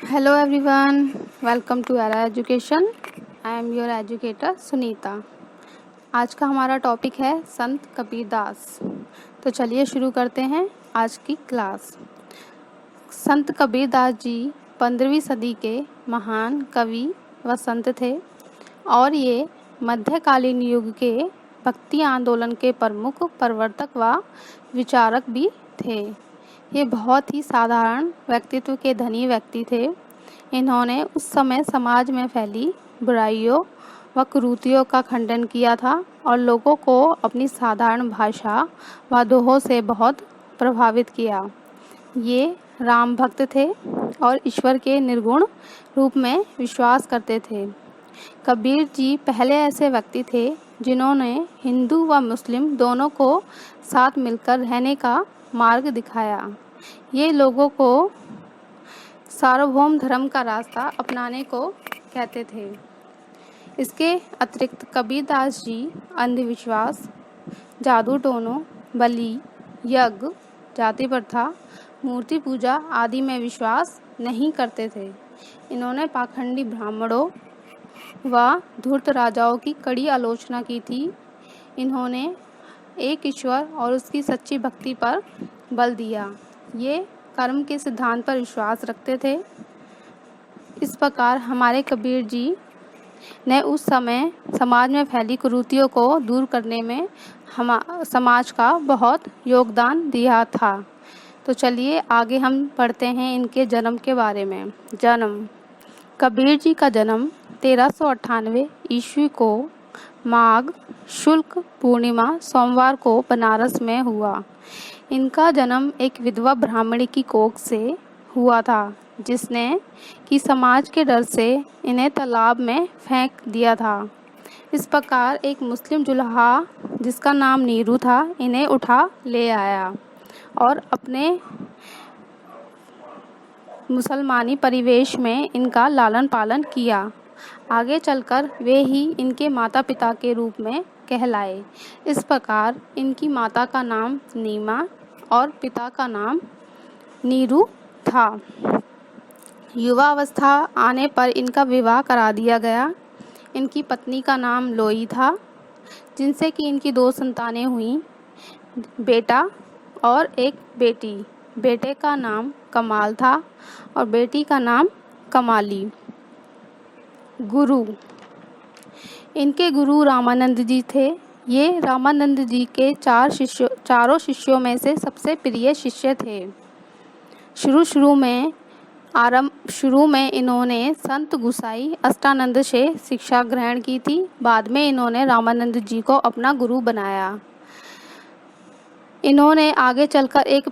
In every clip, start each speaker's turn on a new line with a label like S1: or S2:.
S1: Hello everyone, welcome to Era education. I am your educator Sunita. आज का हमारा topic है संत कबीरदास। तो चलिए शुरू करते हैं आज की क्लास। संत कबीरदास जी 15वीं सदी के महान कवि व संत थे और ये मध्यकालीन युग के भक्ति आंदोलन के प्रमुख प्रवर्तक व विचारक भी थे। ये बहुत ही साधारण व्यक्तित्व के धनी व्यक्ति थे। इन्होंने उस समय समाज में फैली बुराइयों व कुरीतियों का खंडन किया था और लोगों को अपनी साधारण भाषा व दोहों से बहुत प्रभावित किया। ये राम भक्त थे और ईश्वर के निर्गुण रूप में विश्वास करते थे। कबीर जी पहले ऐसे व्यक्ति थे जिन्होंने हिंदू व मुस्लिम दोनों को साथ मिलकर रहने का मार्ग दिखाया। ये लोगों को सार्वभौम धर्म का रास्ता अपनाने को कहते थे। इसके अतिरिक्त कबीरदास जी अंधविश्वास, जादू टोनों, बलि, यज्ञ, जाति प्रथा, मूर्ति पूजा आदि में विश्वास नहीं करते थे। इन्होंने पाखंडी ब्राह्मणों व धूर्त राजाओं की कड़ी आलोचना की थी। इन्होंने एक ईश्वर और उसकी सच्ची भक्ति पर बल दिया। ये कर्म के सिद्धांत पर विश्वास रखते थे। इस प्रकार हमारे कबीर जी ने उस समय समाज में फैली कुरीतियों को दूर करने में समाज का बहुत योगदान दिया था। तो चलिए आगे हम पढ़ते हैं इनके जन्म के बारे में। जन्म: कबीर जी का जन्म 1398 ईस्वी को माघ शुक्ल पूर्णिमा सोमवार को बनारस में हुआ। इनका जन्म एक विधवा ब्राह्मणी की कोख से हुआ था, जिसने कि समाज के डर से इन्हें तालाब में फेंक दिया था। इस प्रकार एक मुस्लिम जुल्हा जिसका नाम नीरू था इन्हें उठा ले आया और अपने मुसलमानी परिवेश में इनका लालन पालन किया। आगे चलकर वे ही इनके माता पिता के रूप में कहलाए। इस प्रकार इनकी माता का नाम नीमा और पिता का नाम नीरू था। युवा अवस्था आने पर इनका विवाह करा दिया गया। इनकी पत्नी का नाम लोई था, जिनसे कि इनकी 2 संतानें हुईं, बेटा और एक बेटी। बेटे का नाम कमाल था और बेटी का नाम कमाली। गुरु: इनके गुरु रामानंद जी थे। ये रामानंद जी के चारों शिष्यों में से सबसे प्रिय शिष्य थे। शुरू में इन्होंने संत गुसाई अष्टानंद से शिक्षा ग्रहण की थी। बाद में इन्होंने रामानंद जी को अपना गुरु बनाया। इन्होंने आगे चलकर एक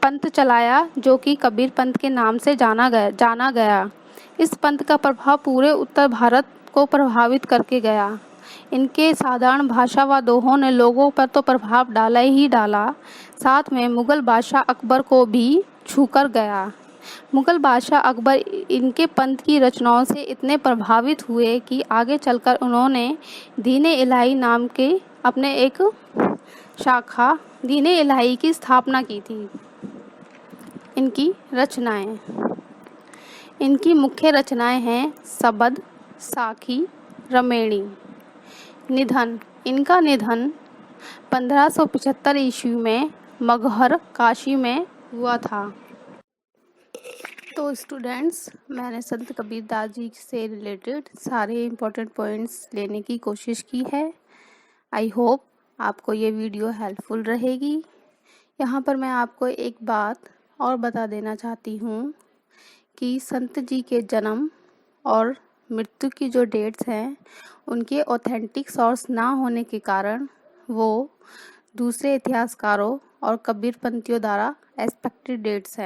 S1: पंथ चलाया जो कि कबीर पंथ के नाम से जाना गया। इस पंथ का प्रभाव पूरे उत्तर भारत को प्रभावित करके गया। इनके साधारण भाषा व दोहों ने लोगों पर तो प्रभाव डाला ही डाला, साथ में मुगल बादशाह अकबर को भी छूकर गया। मुगल बादशाह अकबर इनके पंथ की रचनाओं से इतने प्रभावित हुए कि आगे चलकर उन्होंने दीन-ए इलाही नाम के अपने एक शाखा दीन-ए इलाही की स्थापना की थी। इनकी रचनाएं: इनकी मुख्य रचनाएं हैं सबद, साखी, रमेणी। निधन: इनका निधन 1575 ईस्वी में मगहर, काशी में हुआ था। तो स्टूडेंट्स, मैंने संत कबीरदास जी से रिलेटेड सारे इम्पोर्टेंट पॉइंट्स लेने की कोशिश की है। आई होप आपको ये वीडियो हेल्पफुल रहेगी। यहाँ पर मैं आपको एक बात और बता देना चाहती हूँ कि संत जी के जन्म और मृत्यु की जो डेट्स हैं उनके ऑथेंटिक सोर्स ना होने के कारण वो दूसरे इतिहासकारों और कबीरपंथियों द्वारा एक्सपेक्टेड डेट्स हैं।